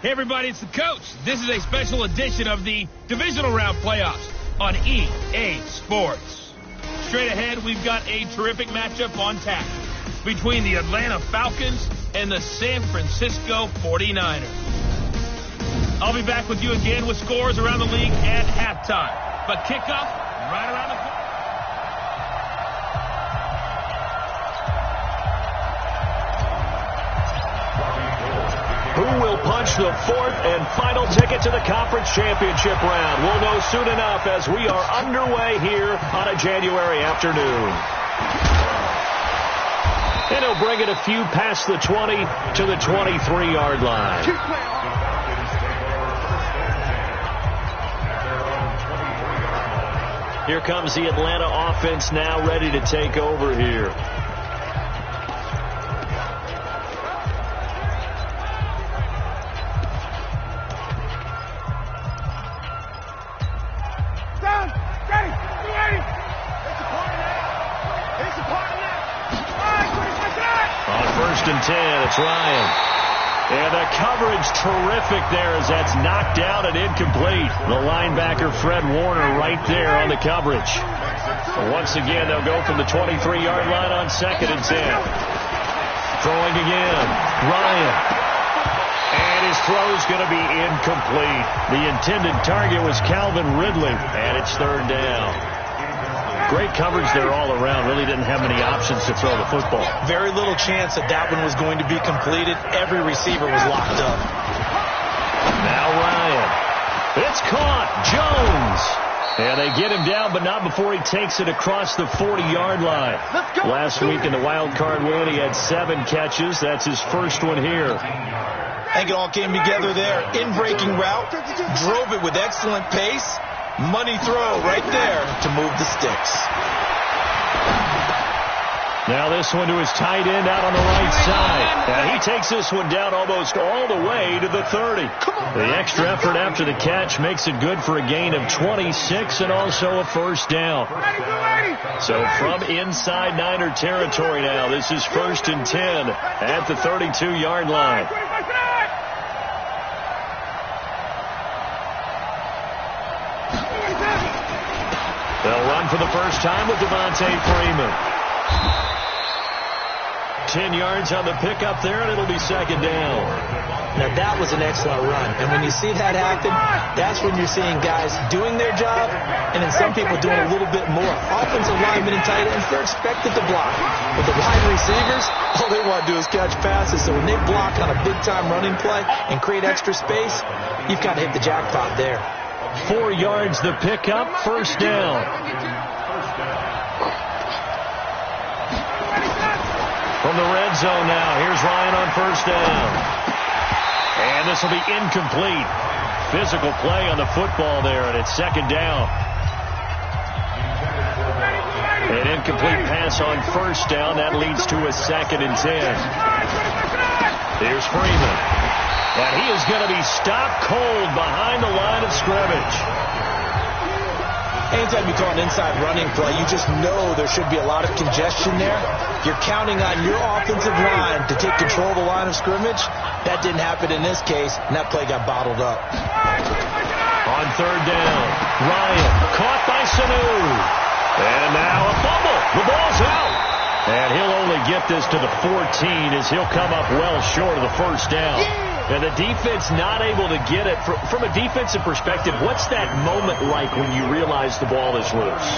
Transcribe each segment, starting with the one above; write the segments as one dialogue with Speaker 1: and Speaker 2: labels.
Speaker 1: Hey everybody, it's the coach. This is a special edition of the divisional round playoffs on EA Sports. Straight ahead, we've got a terrific matchup on tap between the Atlanta Falcons and the San Francisco 49ers. I'll be back with you again with scores around the league at halftime. But kickoff right around the corner.
Speaker 2: Who will punch the fourth and final ticket to the conference championship round? We'll know soon enough as we are underway here on a January afternoon. And he'll bring it a few past the 20 to the 23-yard line. Here comes the Atlanta offense now ready to take over here. And 10, it's Ryan. And the coverage terrific there as that's knocked down and incomplete. The linebacker, Fred Warner, right there on the coverage. So once again, they'll go from the 23-yard line on 2nd and 10. Throwing again, Ryan. And his throw's going to be incomplete. The intended target was Calvin Ridley, and it's 3rd down. Great coverage there all around. Really didn't have many options to throw the football.
Speaker 3: Very little chance that one was going to be completed. Every receiver was locked up.
Speaker 2: Now Ryan. It's caught. Jones. And they get him down, but not before he takes it across the 40-yard line. Last week in the wild card win, he had 7 catches. That's his first one here.
Speaker 3: I think it all came together there. In-breaking route. Drove it with excellent pace. Money throw right there to move the sticks.
Speaker 2: Now this one to his tight end out on the right side. And he takes this one down almost all the way to the 30. The extra effort after the catch makes it good for a gain of 26 and also a first down. So from inside Niner territory now, this is 1st and 10 at the 32-yard line. They'll run for the first time with Devontae Freeman. 10 yards on the pickup there, and it'll be 2nd down.
Speaker 3: Now, that was an excellent run. And when you see that happen, that's when you're seeing guys doing their job, and then some people doing a little bit more. Offensive linemen and tight ends, they're expected to block. But the wide receivers, all they want to do is catch passes. So when they block on a big-time running play and create extra space, you've kind of hit the jackpot there.
Speaker 2: 4 yards the pickup, first down. From the red zone now, here's Ryan on first down. And this will be incomplete. Physical play on the football there, and it's 2nd down. An incomplete pass on first down. That leads to a 2nd and 10. Here's Freeman. And he is going to be stopped cold behind the line of scrimmage.
Speaker 3: Anytime you call an inside running play, you just know there should be a lot of congestion there. You're counting on your offensive line to take control of the line of scrimmage. That didn't happen in this case, and that play got bottled up.
Speaker 2: On 3rd down, Ryan caught by Sanu. And now a fumble. The ball's out. And he'll only get this to the 14 as he'll come up well short of the first down. And the defense not able to get it. From a defensive perspective, what's that moment like when you realize the ball is loose?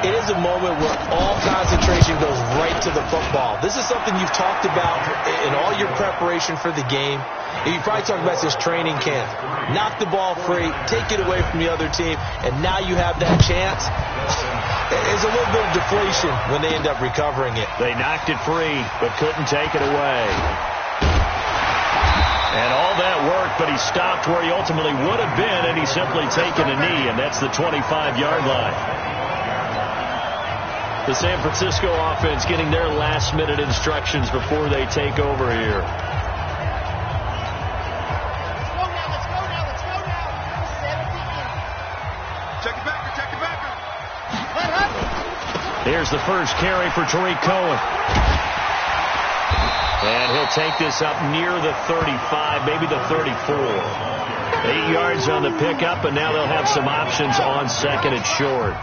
Speaker 3: It is a moment where all concentration goes right to the football. This is something you've talked about in all your preparation for the game. And you probably talked about this training camp. Knock the ball free, take it away from the other team, and now you have that chance. There's a little bit of deflation when they end up recovering it.
Speaker 2: They knocked it free, but couldn't take it away. And all that work, but he stopped where he ultimately would have been, and he's simply taken a knee, and that's the 25-yard line. The San Francisco offense getting their last-minute instructions before they take over here.
Speaker 4: Check it back, check it back.
Speaker 2: Here's the first carry for Tariq Cohen. And he'll take this up near the 35, maybe the 34. 8 yards on the pickup, and now they'll have some options on second and short.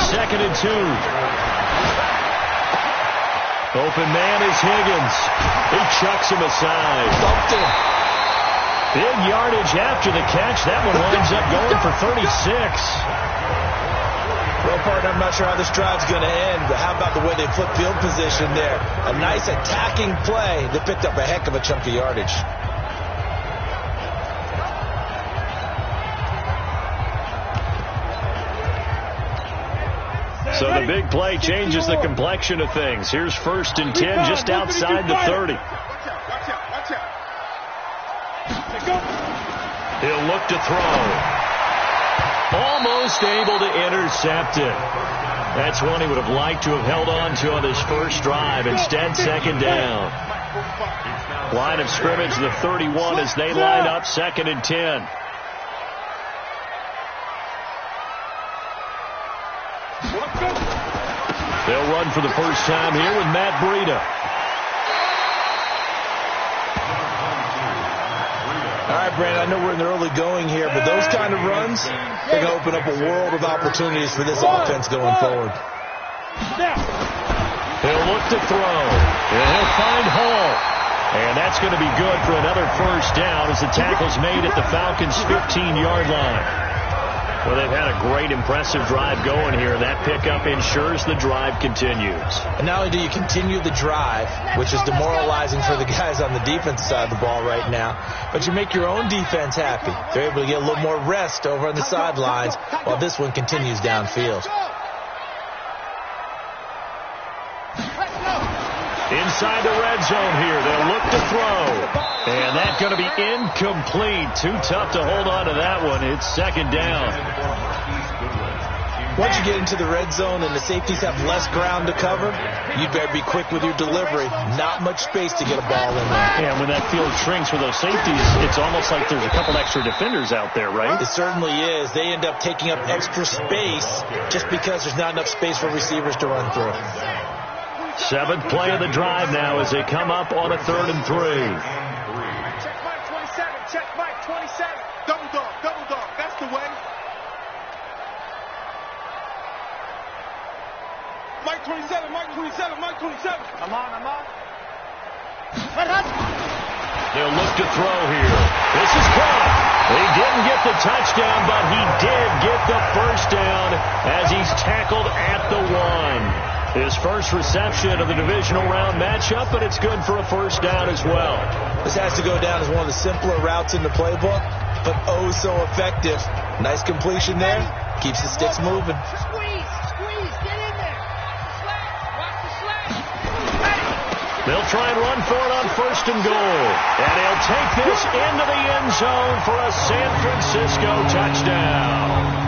Speaker 2: Second and 2. Open man is Higgins. He chucks him aside.
Speaker 3: Bumped him.
Speaker 2: Big yardage after the catch. That one winds up going for 36.
Speaker 3: Well, partner, I'm not sure how this drive's going to end, but how about the way they flip field position there? A nice attacking play. They picked up a heck of a chunk of yardage.
Speaker 2: So the big play changes the complexion of things. Here's 1st and 10 just outside the 30. He'll look to throw. Almost able to intercept it. That's one he would have liked to have held on to on his first drive. Instead, second down. Line of scrimmage, the 31 as they line up 2nd and 10. They'll run for the first time here with Matt Breida.
Speaker 3: All right, Brandon, I know we're in the early going here, but those kind of runs, they're going to open up a world of opportunities for this offense going forward.
Speaker 2: He'll look to throw, and he'll find Hall. And that's going to be good for another first down as the tackle's made at the Falcons' 15-yard line. Well, they've had a great, impressive drive going here. That pickup ensures the drive continues.
Speaker 3: And not only do you continue the drive, which is demoralizing for the guys on the defense side of the ball right now, but you make your own defense happy. They're able to get a little more rest over on the sidelines while this one continues downfield.
Speaker 2: Inside the red zone here. They'll look to throw. And that's going to be incomplete. Too tough to hold on to that one. It's second down.
Speaker 3: Once you get into the red zone and the safeties have less ground to cover, you better be quick with your delivery. Not much space to get a ball in there.
Speaker 2: Yeah, when that field shrinks with those safeties, it's almost like there's a couple extra defenders out there, right?
Speaker 3: It certainly is. They end up taking up extra space just because there's not enough space for receivers to run through.
Speaker 2: 7th play of the drive now as they come up on a 3rd and 3.
Speaker 4: Check Mike 27. Check Mike 27. Double dog. That's the way. Mike 27. Mike 27. I'm on.
Speaker 2: They'll look to throw here. This is caught. He didn't get the touchdown, but he did get the first down as he's tackled at the 1. His first reception of the divisional round matchup, but it's good for a first down as well.
Speaker 3: This has to go down as one of the simpler routes in the playbook, but oh so effective. Nice completion there. Keeps the sticks moving.
Speaker 5: Squeeze, get in there. Watch the slash.
Speaker 2: They'll try and run for it on 1st and goal. And he'll take this into the end zone for a San Francisco touchdown.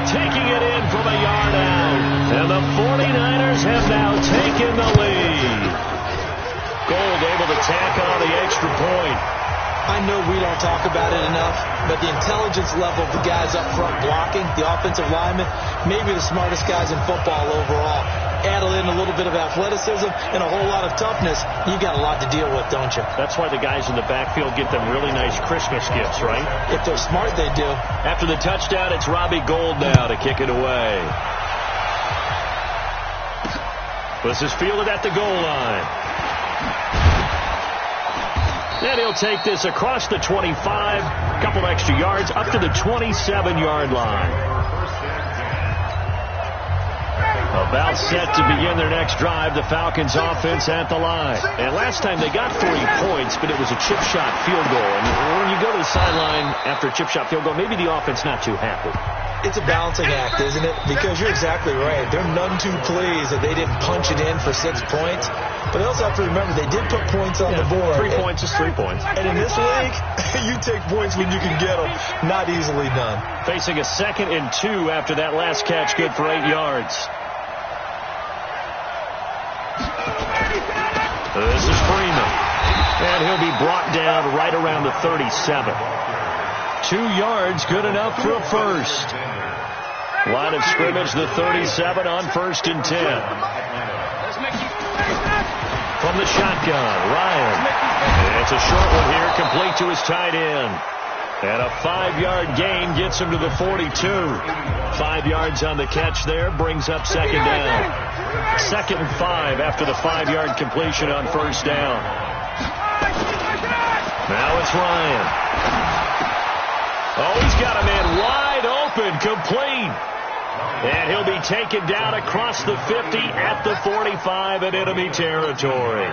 Speaker 2: Taking it in from a yard out. And the 49ers have now taken the lead. Gold able to tack on the extra point.
Speaker 3: I know we don't talk about it enough, but the intelligence level of the guys up front blocking, the offensive linemen, maybe the smartest guys in football overall. Add in a little bit of athleticism and a whole lot of toughness, you got a lot to deal with, don't you?
Speaker 2: That's why the guys in the backfield get them really nice Christmas gifts, right?
Speaker 3: If they're smart, they do.
Speaker 2: After the touchdown, it's Robbie Gould now to kick it away. This is fielded at the goal line. Then he'll take this across the 25, a couple extra yards, up to the 27-yard line. About set to begin their next drive, the Falcons offense at the line. And last time they got 3 points, but it was a chip shot field goal. And when you go to the sideline after a chip shot field goal, maybe the offense not too happy.
Speaker 3: It's a balancing act, isn't it? Because you're exactly right. They're none too pleased that they didn't punch it in for 6 points. But they also have to remember they did put points on the board.
Speaker 2: 3 points is 3 points.
Speaker 3: And in this league, you take points when you can get them. Not easily done.
Speaker 2: Facing a 2nd and 2 after that last catch, good for 8 yards. This is Freeman. And he'll be brought down right around the 37. 2 yards, good enough for a first. Line of scrimmage, the 37 on 1st and 10. from the shotgun. Ryan. It's a short one here, complete to his tight end. And a 5-yard gain gets him to the 42. 5 yards on the catch there, brings up second down. 2nd and 5 after the 5-yard completion on first down. Now it's Ryan. Oh, he's got a man wide open, complete. And he'll be taken down across the 50 at the 45 in enemy territory.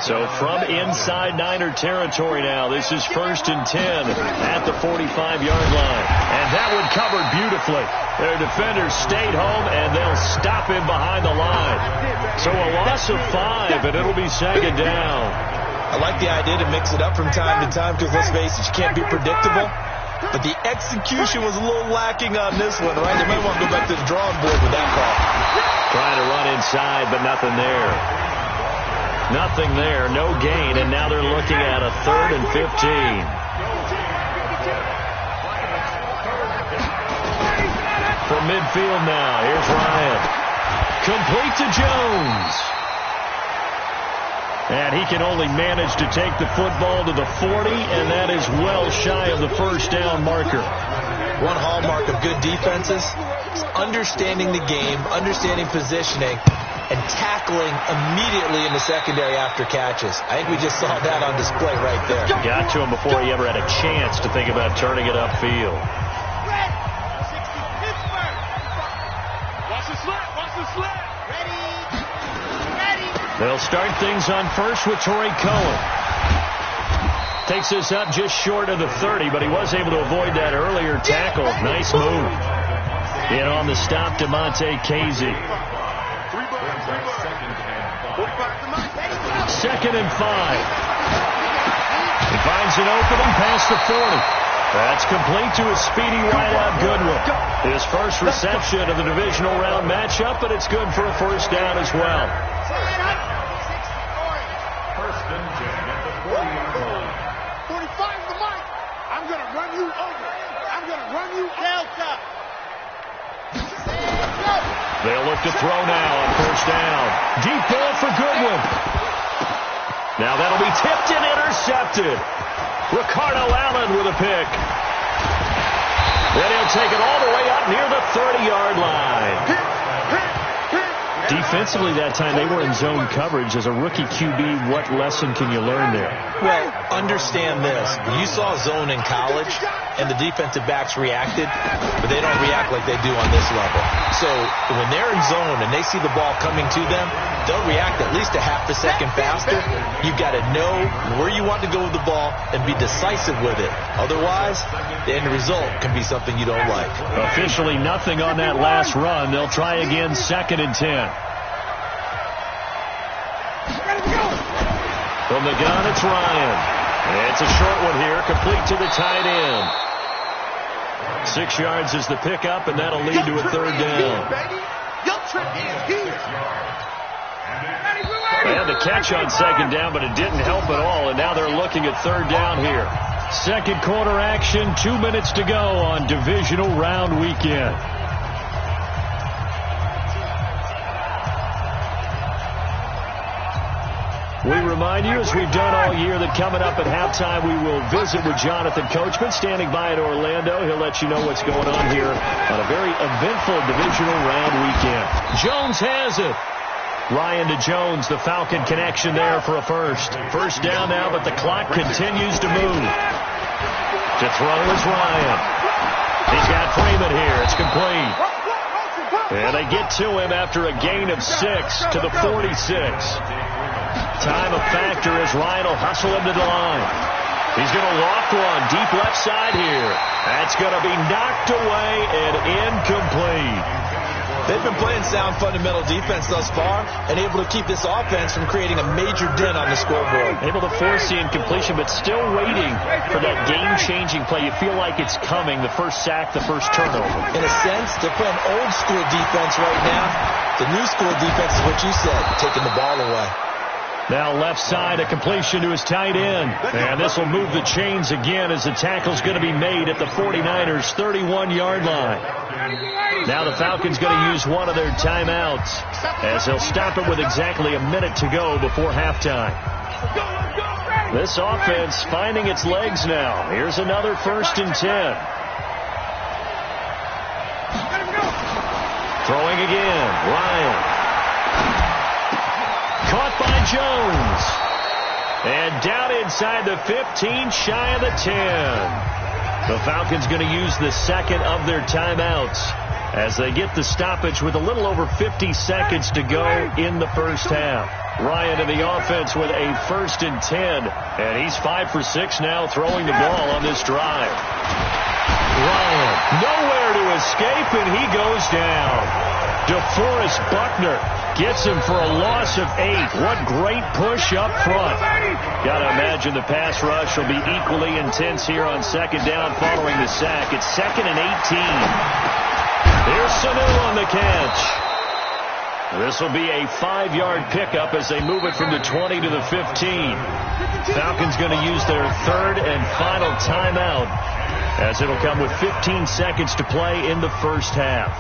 Speaker 2: So from inside Niner territory now, this is 1st and 10 at the 45-yard line. And that one covered beautifully. Their defenders stayed home, and they'll stop him behind the line. So a loss of 5, and it'll be 2nd down.
Speaker 3: I like the idea to mix it up from time to time because, let's face it, you can't be predictable. But the execution was a little lacking on this one, right? They might want to go back to the drawing board with that call.
Speaker 2: Trying to run inside, but nothing there. Nothing there, no gain, and now they're looking at a 3rd and 15. From midfield now, here's Ryan. Complete to Jones. And he can only manage to take the football to the 40, and that is well shy of the first down marker.
Speaker 3: One hallmark of good defenses is understanding the game, understanding positioning, and tackling immediately in the secondary after catches. I think we just saw that on display right there.
Speaker 2: Got to him before he ever had a chance to think about turning it upfield.
Speaker 4: Watch the slap, watch the slap.
Speaker 2: They'll start things on first with Torrey Cohen. Takes this up just short of the 30, but he was able to avoid that earlier tackle. Nice move. In on the stop, DeMonte Casey. 2nd and 5. He finds an opening past the 40. That's complete to his speedy wideout Goodwin. His first reception of the divisional round matchup, but it's good for a first down as well.
Speaker 4: 45 the mic. I'm going to run you over. I'm going to run you Delta.
Speaker 2: They'll look to throw now on first down. Deep ball for Goodwin. Now that'll be tipped and intercepted. Ricardo Allen with a pick. Then he'll take it all the way up near the 30-yard line. Defensively that time, they were in zone coverage. As a rookie QB, what lesson can you learn there?
Speaker 3: Well, understand this. You saw zone in college, and the defensive backs reacted, but they don't react like they do on this level. So when they're in zone and they see the ball coming to them, they'll react at least a half a second faster. You've got to know where you want to go with the ball and be decisive with it. Otherwise, the end result can be something you don't like.
Speaker 2: Officially nothing on that last run. They'll try again, 2nd and 10. From the gun, it's Ryan. It's a short one here, complete to the tight end. 6 yards is the pickup, and that'll lead to a 3rd down. They had the catch on 2nd down, but it didn't help at all, and now they're looking at 3rd down here. 2nd quarter action, 2 minutes to go on divisional round weekend. We remind you, as we've done all year, that coming up at halftime, we will visit with Jonathan Coachman, standing by in Orlando. He'll let you know what's going on here on a very eventful divisional round weekend. Jones has it. Ryan to Jones, the Falcon connection there for a first. First down now, but the clock continues to move. To throw is Ryan. He's got Freeman here. It's complete. And they get to him after a gain of 6 to the 46. Time a factor as Ryan will hustle him to the line. He's going to lock one deep left side here. That's going to be knocked away and incomplete.
Speaker 3: They've been playing sound fundamental defense thus far and able to keep this offense from creating a major dent on the scoreboard.
Speaker 2: Able to force the incompletion, but still waiting for that game-changing play. You feel like it's coming, the first sack, the first turnover.
Speaker 3: In a sense, they're playing old-school defense right now. The new school defense is what you said, taking the ball away.
Speaker 2: Now left side, a completion to his tight end. And this will move the chains again as the tackle's going to be made at the 49ers' 31-yard line. Now the Falcons going to use one of their timeouts as they'll stop it with exactly a minute to go before halftime. This offense finding its legs now. Here's another 1st and 10. Throwing again. Ryan. Caught by Jones. And down inside the 15, shy of the 10. The Falcons going to use the second of their timeouts as they get the stoppage with a little over 50 seconds to go in the first half. Ryan in the offense with a 1st and 10. And he's 5 for 6 now throwing the ball on this drive. Ryan nowhere to escape, and he goes down. DeForest Buckner gets him for a loss of 8. What great push up front. Got to imagine the pass rush will be equally intense here on 2nd down following the sack. It's 2nd and 18. Here's Sanu on the catch. This will be a 5-yard pickup as they move it from the 20 to the 15. Falcons going to use their 3rd and final timeout as it'll come with 15 seconds to play in the first half.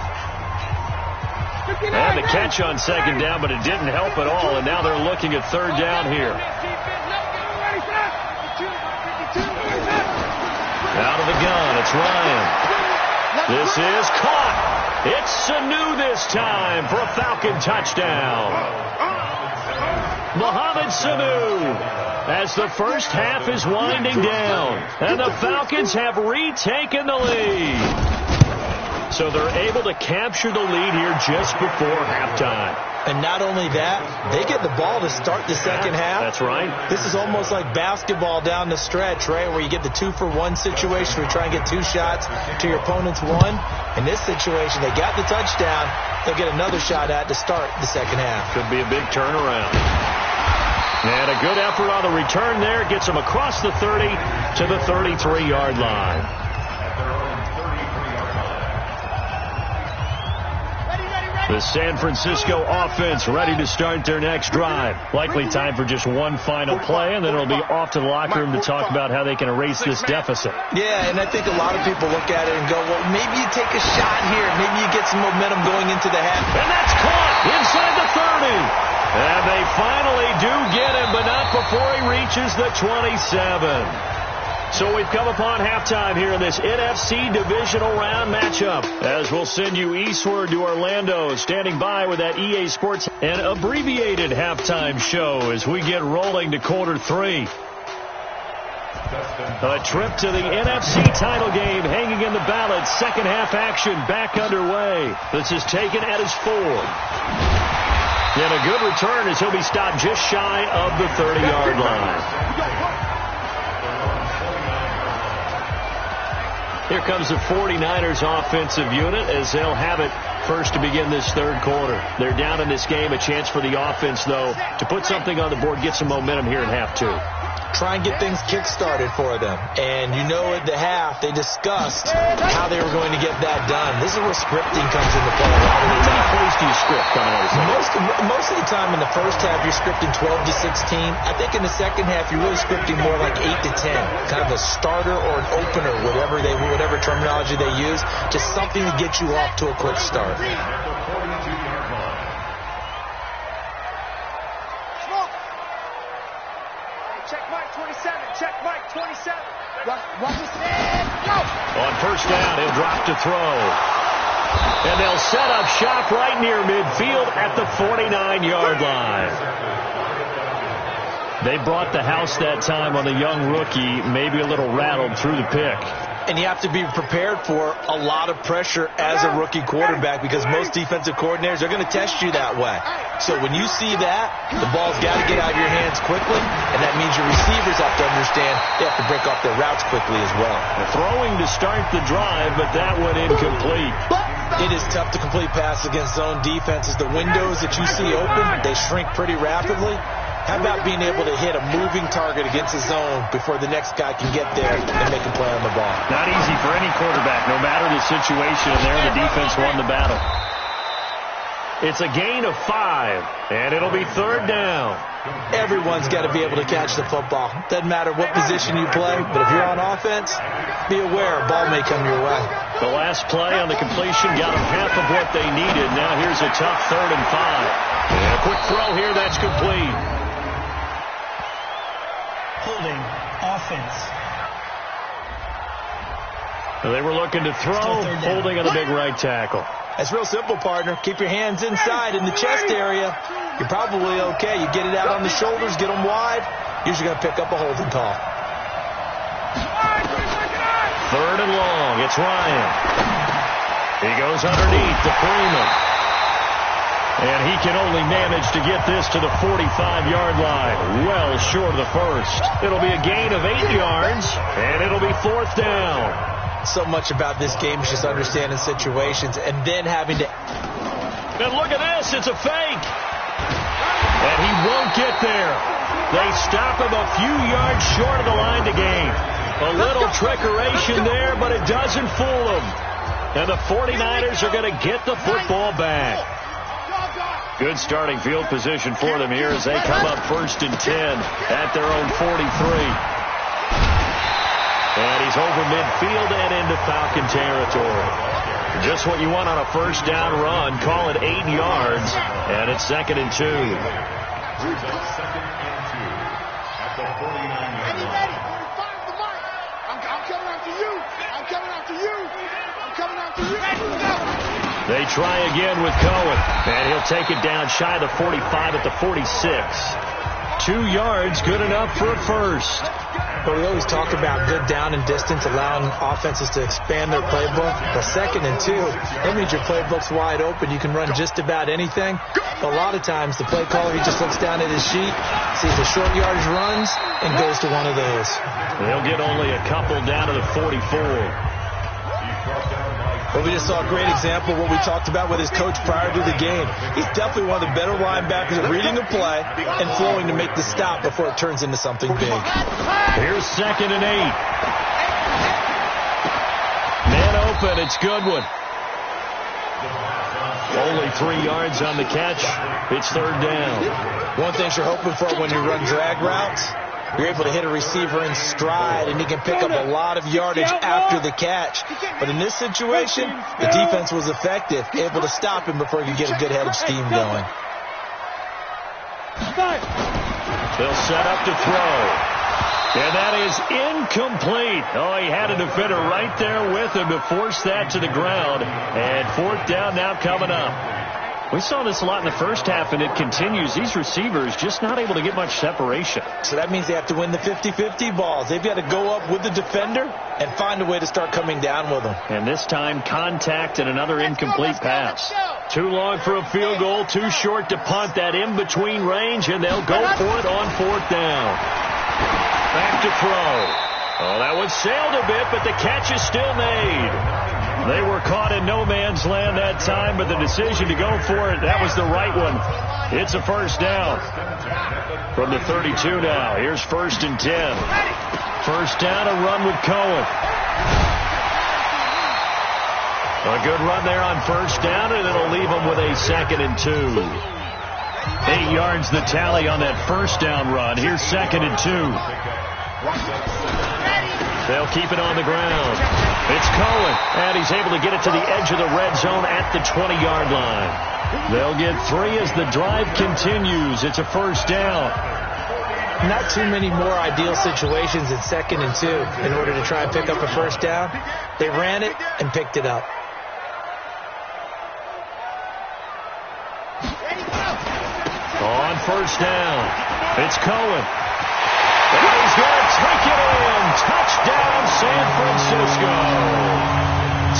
Speaker 2: And the catch on 2nd down, but it didn't help at all, and now they're looking at 3rd down here. Out of the gun, it's Ryan. This is caught. It's Sanu this time for a Falcon touchdown. Mohamed Sanu as the first half is winding down, and the Falcons have retaken the lead. So they're able to capture the lead here just before halftime.
Speaker 3: And not only that, they get the ball to start the second half.
Speaker 2: That's right.
Speaker 3: This is almost like basketball down the stretch, right, where you get the 2-for-1 situation where you try and get 2 shots to your opponent's 1. In this situation, they got the touchdown. They'll get another shot at to start the second half.
Speaker 2: Could be a big turnaround. And a good effort on the return there. Gets them across the 30 to the 33-yard line. The San Francisco offense ready to start their next drive. Likely time for just one final play, and then it'll be off to the locker room to talk about how they can erase this deficit.
Speaker 3: Yeah, and I think a lot of people look at it and go, well, maybe you take a shot here. Maybe you get some momentum going into the half.
Speaker 2: And that's caught inside the 30. And they finally do get him, but not before he reaches the 27. So we've come upon halftime here in this NFC divisional round matchup, as we'll send you eastward to Orlando, standing by with that EA Sports and abbreviated halftime show as we get rolling to quarter 3. A trip to the NFC title game hanging in the balance. Second half action back underway. This is taken at his 4. And a good return as he'll be stopped just shy of the 30-yard line. Here comes the 49ers offensive unit as they'll have it first to begin this third quarter. They're down in this game. A chance for the offense, though, to put something on the board, get some momentum here in half 2.
Speaker 3: Try and get things kick-started for them. And you know at the half, they discussed how they were going to get that done. This is where scripting comes into play a lot of the time.
Speaker 2: How many plays do you script coming out of
Speaker 3: Most of the time in the first half, you're scripting 12 to 16. I think in the second half, you're really scripting more like 8 to 10. Kind of a starter or an opener, whatever terminology they use. Just something to get you off to a quick start.
Speaker 4: Check Mike 27.
Speaker 5: Watch this man. Go.
Speaker 2: On first down, he'll drop to throw. And they'll set up shop right near midfield at the 49-yard line. They brought the house that time on the young rookie, maybe a little rattled through the pick.
Speaker 3: And you have to be prepared for a lot of pressure as a rookie quarterback because most defensive coordinators are going to test you that way. So when you see that, the ball's got to get out of your hands quickly, and that means your receivers have to understand they have to break off their routes quickly as well.
Speaker 2: Throwing to start the drive, but that one incomplete.
Speaker 3: It is tough to complete passes against zone defenses. The windows that you see open, they shrink pretty rapidly. How about being able to hit a moving target against a zone before the next guy can get there and make a play on the ball?
Speaker 2: Not easy for any quarterback, no matter the situation, and there the defense won the battle. It's a gain of 5, and it'll be 3rd down.
Speaker 3: Everyone's got to be able to catch the football. Doesn't matter what position you play, but if you're on offense, be aware a ball may come your way.
Speaker 2: The last play on the completion got them half of what they needed. Now here's a tough 3rd and 5. And a quick throw here, that's complete.
Speaker 3: Holding offense.
Speaker 2: They were looking to throw, holding on the big right tackle.
Speaker 3: That's real simple, partner. Keep your hands inside in the chest area. You're probably okay. You get it out on the shoulders, get them wide. Usually going to pick up a holding call.
Speaker 2: 3rd and long. It's Ryan. He goes underneath to Freeman. And he can only manage to get this to the 45-yard line. Well short of the first. It'll be a gain of 8 yards, and it'll be 4th down.
Speaker 3: So much about this game is just understanding situations and then having to...
Speaker 2: And look at this. It's a fake. And he won't get there. They stop him a few yards short of the line to gain. A little trickeration there, but it doesn't fool them. And the 49ers are going to get the football back. Good starting field position for them here as they come up 1st and 10 at their own 43. And he's over midfield and into Falcon territory. Just what you want on a 1st down run. Call it 8 yards, and it's 2nd and 2.
Speaker 5: Ready? Fire the mark. I'm coming after you. I'm coming after you. I'm coming after you.
Speaker 2: They try again with Cohen, and he'll take it down shy of the 45 at the 46. 2 yards, good enough for a first.
Speaker 3: But we always talk about good down and distance, allowing offenses to expand their playbook. But 2nd and 2, that means your playbook's wide open. You can run just about anything. A lot of times, the play caller, he just looks down at his sheet, sees the short yardage runs, and goes to one of those.
Speaker 2: They'll get only a couple down to the 44.
Speaker 3: But we just saw a great example of what we talked about with his coach prior to the game. He's definitely one of the better linebackers at reading a play and flowing to make the stop before it turns into something big.
Speaker 2: Here's 2nd and 8. Man open, it's Goodwin. Only 3 yards on the catch. It's 3rd down.
Speaker 3: One thing you're hoping for when you run drag routes, you're able to hit a receiver in stride, and he can pick up a lot of yardage after the catch. But in this situation, the defense was effective, able to stop him before he could get a good head of steam going.
Speaker 2: They'll set up to throw. And that is incomplete. Oh, he had a defender right there with him to force that to the ground. And 4th down now coming up. We saw this a lot in the first half, and it continues. These receivers just not able to get much separation.
Speaker 3: So that means they have to win the 50-50 balls. They've got to go up with the defender and find a way to start coming down with them.
Speaker 2: And this time, contact and another incomplete pass. Too long for a field goal, too short to punt. That in-between range, and they'll go for it on 4th down. Back to throw. Oh, that one sailed a bit, but the catch is still made. They were caught in no man's land that time, but the decision to go for it, that was the right one. It's a 1st down. From the 32 now, here's 1st and 10. 1st down, a run with Cohen. A good run there on 1st down, and it'll leave them with a 2nd and 2. 8 yards the tally on that 1st down run. Here's 2nd and 2. They'll keep it on the ground. It's Cohen, and he's able to get it to the edge of the red zone at the 20-yard line. They'll get 3 as the drive continues. It's a 1st down.
Speaker 3: Not too many more ideal situations in 2nd and 2 in order to try and pick up a 1st down. They ran it and picked it up.
Speaker 2: On 1st down, it's Cohen. And he's going to take it in. Touchdown, San Francisco.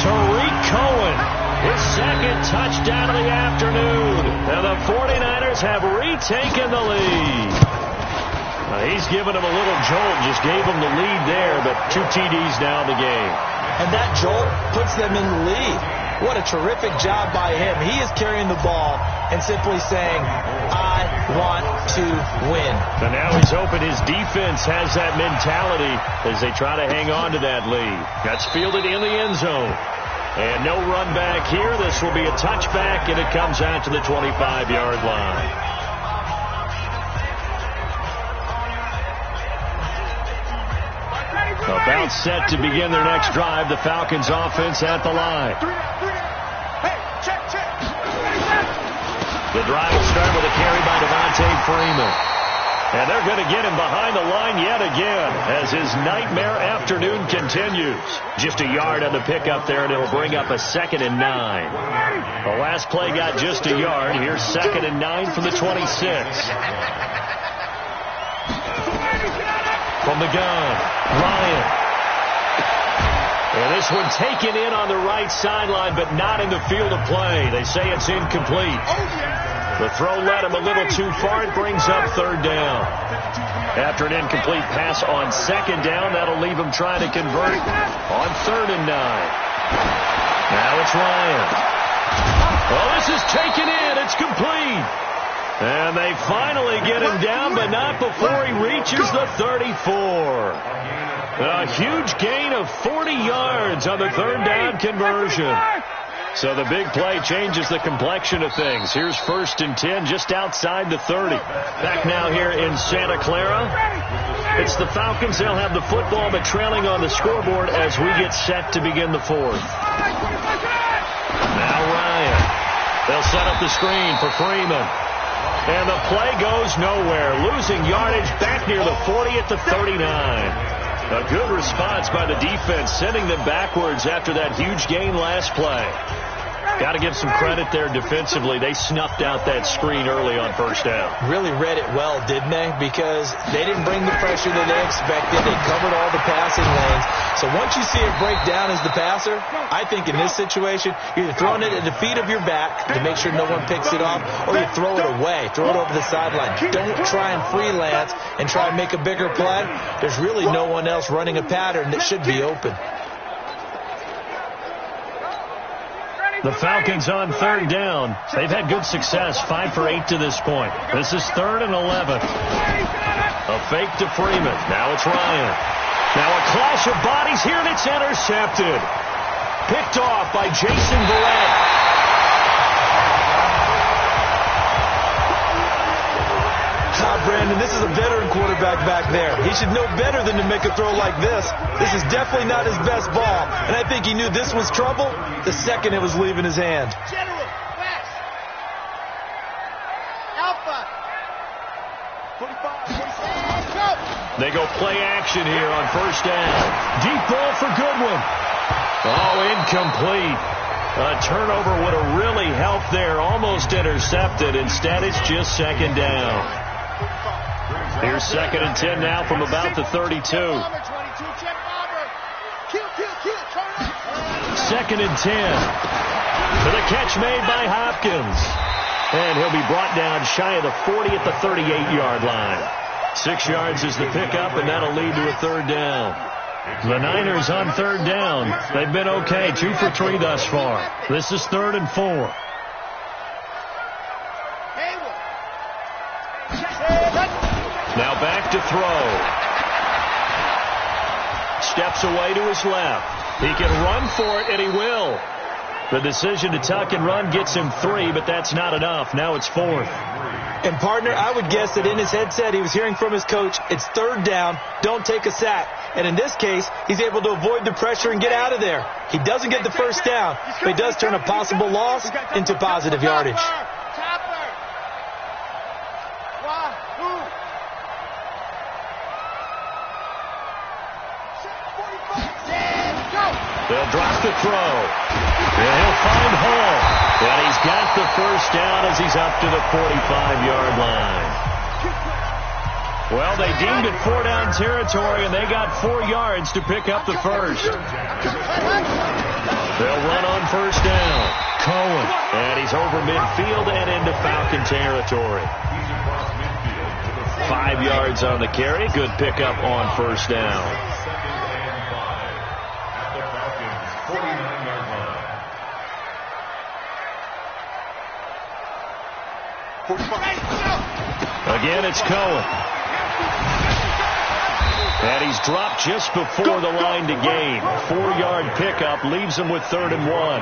Speaker 2: Tariq Cohen, his 2nd touchdown of the afternoon. And the 49ers have retaken the lead. He's given him a little jolt, just gave him the lead there, but 2 TDs now in the game.
Speaker 3: And that jolt puts them in the lead. What a terrific job by him. He is carrying the ball and simply saying, I want to win.
Speaker 2: And now he's hoping his defense has that mentality as they try to hang on to that lead. That's fielded in the end zone. And no run back here. This will be a touchback, and it comes out to the 25-yard line. About set to begin their next drive. The Falcons offense at the line. The drive will start with a carry by Devontae Freeman. And they're going to get him behind the line yet again as his nightmare afternoon continues. Just a yard on the pickup there, and it'll bring up a 2nd and 9. The last play got just a yard. Here's 2nd and 9 from the 26. From the gun, Ryan. And this one taken in on the right sideline, but not in the field of play. They say it's incomplete. The throw led him a little too far. It brings up 3rd down. After an incomplete pass on 2nd down, that'll leave him trying to convert on 3rd and 9. Now it's Ryan. Well, this is taken in. It's complete. And they finally get him down, but not before he reaches the 34. A huge gain of 40 yards on the 3rd down conversion. So the big play changes the complexion of things. Here's 1st and 10 just outside the 30. Back now here in Santa Clara. It's the Falcons. They'll have the football, but trailing on the scoreboard as we get set to begin the 4th. Now Ryan. They'll set up the screen for Freeman. And the play goes nowhere. Losing yardage back near the 40 at the 39. A good response by the defense, sending them backwards after that huge gain last play. Got to give some credit there defensively. They snuffed out that screen early on 1st down.
Speaker 3: Really read it well, didn't they? Because they didn't bring the pressure that they expected. They covered all the passing lanes. So once you see it break down as the passer, I think in this situation, you're either throwing it at the feet of your back to make sure no one picks it off, or you throw it away, throw it over the sideline. Don't try and freelance and try and make a bigger play. There's really no one else running a pattern that should be open.
Speaker 2: The Falcons on 3rd down. They've had good success, 5 for 8 to this point. This is 3rd and 11. A fake to Freeman. Now it's Ryan. Now a clash of bodies here, and it's intercepted. Picked off by Jason Verrett.
Speaker 3: Brandon, this is a veteran quarterback back there. He should know better than to make a throw like this. This is definitely not his best ball, and I think he knew this was trouble the second it was leaving his hand.
Speaker 5: General, West. Alpha. 45, 46, go.
Speaker 2: They go play action here on 1st down. Deep ball for Goodwin. Oh, incomplete. A turnover would have really helped there. Almost intercepted. Instead, it's just 2nd down. Here's 2nd and 10 now from about the 32.
Speaker 5: 2nd
Speaker 2: and 10. For the catch made by Hopkins. And he'll be brought down shy of the 40 at the 38-yard line. 6 yards is the pickup, and that'll lead to a 3rd down. The Niners on 3rd down. They've been okay, 2 for 3 thus far. This is 3rd and 4. Now back to throw. Steps away to his left. He can run for it, and he will. The decision to tuck and run gets him 3, but that's not enough. Now it's 4th.
Speaker 3: And, partner, I would guess that in his headset he was hearing from his coach, it's 3rd down, don't take a sack. And in this case, he's able to avoid the pressure and get out of there. He doesn't get the 1st down, but he does turn a possible loss into positive yardage.
Speaker 2: They'll drop the throw. And he'll find Hall. And he's got the 1st down as he's up to the 45-yard line. Well, they deemed it 4-down territory, and they got 4 yards to pick up the 1st. They'll run on 1st down. Cohen. And he's over midfield and into Falcon territory. 5 yards on the carry. Good pickup on 1st down. Again, it's Cohen. And he's dropped just before the line to gain. 4-yard pickup leaves him with 3rd and 1.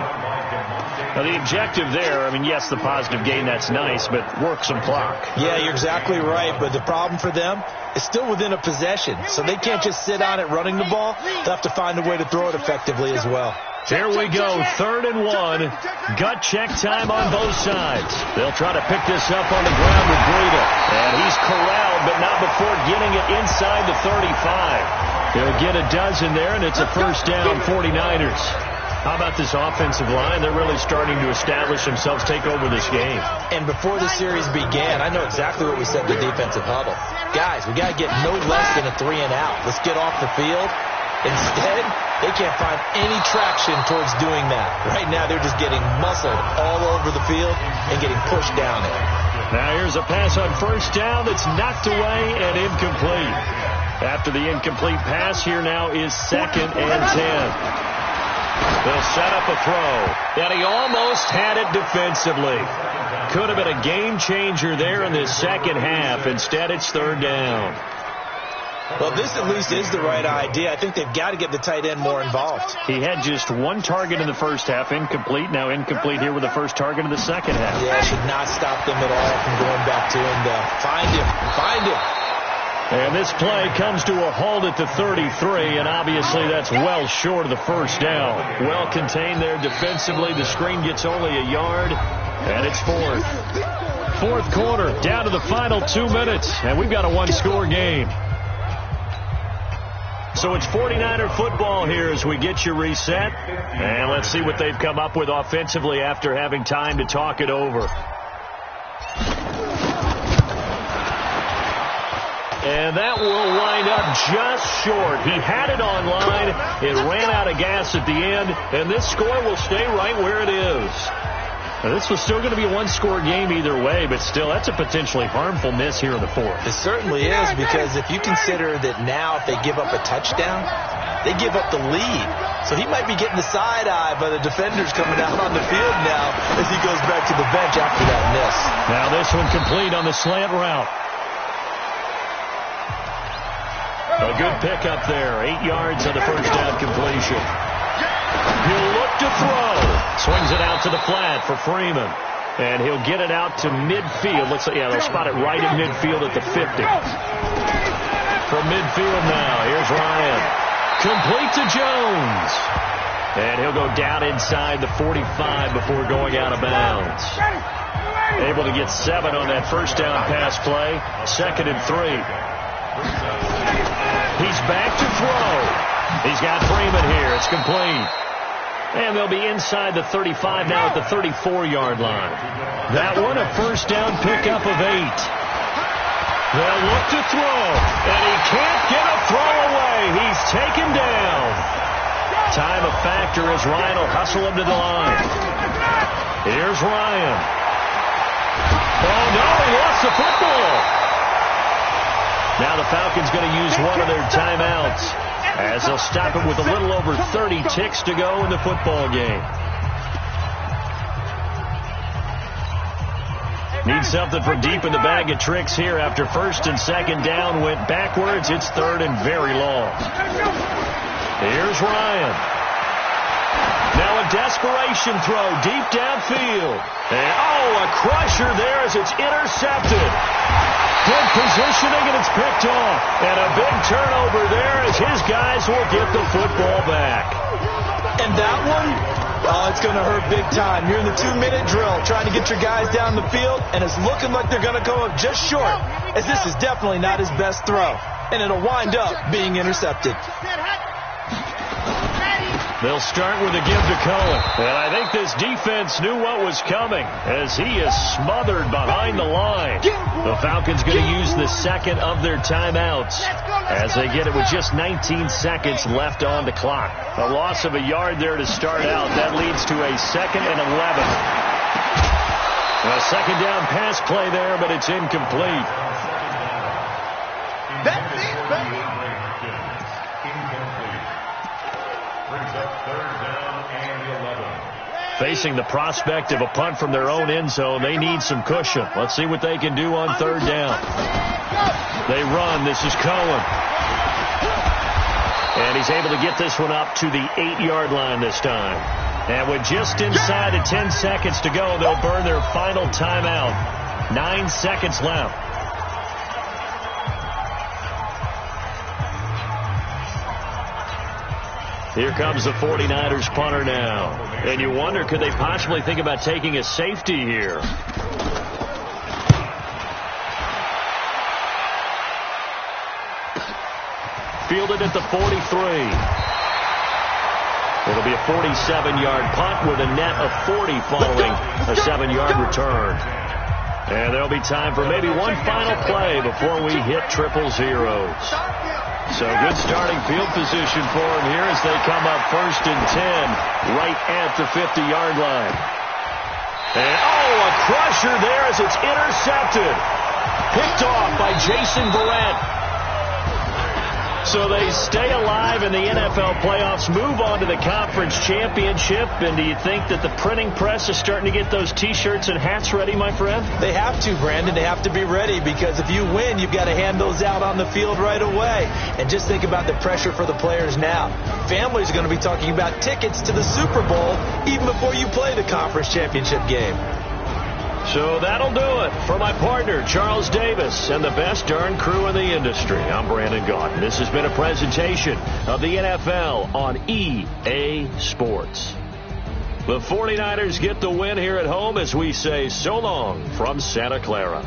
Speaker 2: Now, the objective there, I mean, yes, the positive gain, that's nice, but work some clock.
Speaker 3: Yeah, you're exactly right, but the problem for them is still within a possession, so they can't just sit on it running the ball. They'll have to find a way to throw it effectively as well.
Speaker 2: Here we go, 3rd and 1. Gut check time on both sides. They'll try to pick this up on the ground with Breida. And he's corralled, but not before getting it inside the 35. He'll get a dozen there, and it's a first down, 49ers. How about this offensive line? They're really starting to establish themselves, take over this game.
Speaker 3: And before the series began, I know exactly what we said to the defensive huddle. Guys, we got to get no less than a 3 and out. Let's get off the field. Instead, they can't find any traction towards doing that. Right now, they're just getting muscled all over the field and getting pushed down it.
Speaker 2: Now here's a pass on first down that's knocked away and incomplete. After the incomplete pass, here now is 2nd and 10. They'll set up a throw, and he almost had it defensively. Could have been a game changer there in this second half. Instead, it's 3rd down.
Speaker 3: Well, this at least is the right idea. I think they've got to get the tight end more involved.
Speaker 2: He had just 1 target in the first half, incomplete. Now incomplete here with the first target in the second half.
Speaker 3: Yeah, should not stop them at all from going back to him to find him.
Speaker 2: And this play comes to a halt at the 33, and obviously that's well short of the first down. Well contained there defensively. The screen gets only a yard, and it's 4th. 4th quarter, down to the final 2 minutes, and we've got a 1-score game. So it's 49er football here as we get you reset. And let's see what they've come up with offensively after having time to talk it over. And that will wind up just short. He had it on line. It ran out of gas at the end. And this score will stay right where it is. Now, this was still going to be a 1-score game either way, but still, that's a potentially harmful miss here in the 4th.
Speaker 3: It certainly is, because if you consider that now if they give up a touchdown, they give up the lead. So he might be getting the side eye by the defenders coming out on the field now as he goes back to the bench after that miss.
Speaker 2: Now this one complete on the slant route. A good pickup there. 8 yards on the first down completion. He'll look to throw. Swings it out to the flat for Freeman. And he'll get it out to midfield. Looks like, yeah, they'll spot it right at midfield at the 50. From midfield now, here's Ryan. Complete to Jones. And he'll go down inside the 45 before going out of bounds. Able to get 7 on that first down pass play. 2nd and 3. He's back to throw. He's got Freeman here. It's complete. And they'll be inside the 35 now at the 34-yard line. That one a first down pickup of 8. They'll look to throw. And he can't get a throw away. He's taken down. Time a factor as Ryan will hustle him to the line. Here's Ryan. Oh, no, he lost the football. Now the Falcons going to use one of their timeouts as they'll stop it with a little over 30 ticks to go in the football game. Need something from deep in the bag of tricks here after 1st and 2nd down went backwards. It's 3rd and very long. Here's Ryan. Now a desperation throw deep downfield. And, a crusher there as it's intercepted. Good positioning, and it's picked off. And a big turnover there as his guys will get the football back.
Speaker 3: And that one, it's going to hurt big time. You're in the 2-minute drill trying to get your guys down the field, and it's looking like they're going to go up just short, as this is definitely not his best throw. And it'll wind up being intercepted.
Speaker 2: They'll start with a give to Cohen. And I think this defense knew what was coming as he is smothered behind the line. The Falcons going to use the 2nd of their timeouts as they get it with just 19 seconds left on the clock. A loss of a yard there to start out. That leads to a 2nd and 11. A 2nd down pass play there, but it's incomplete.
Speaker 5: That's it, baby.
Speaker 2: Facing the prospect of a punt from their own end zone, they need some cushion. Let's see what they can do on 3rd down. They run. This is Cohen. And he's able to get this one up to the 8-yard line this time. And with just inside of 10 seconds to go, they'll burn their final timeout. 9 seconds left. Here comes the 49ers punter now. And you wonder, could they possibly think about taking a safety here? Fielded at the 43. It'll be a 47-yard punt with a net of 40 following a 7-yard return. And there'll be time for maybe one final play before we hit 000. So good starting field position for them here as they come up 1st and 10 right at the 50-yard line. And, a crusher there as it's intercepted. Picked off by Jason Verrett. So they stay alive in the NFL playoffs, move on to the conference championship. And do you think that the printing press is starting to get those T-shirts and hats ready, my friend?
Speaker 3: They have to, Brandon. They have to be ready because if you win, you've got to hand those out on the field right away. And just think about the pressure for the players now. Families are going to be talking about tickets to the Super Bowl even before you play the conference championship game.
Speaker 2: So that'll do it for my partner, Charles Davis, and the best darn crew in the industry. I'm Brandon Gaudin. This has been a presentation of the NFL on EA Sports. The 49ers get the win here at home as we say so long from Santa Clara.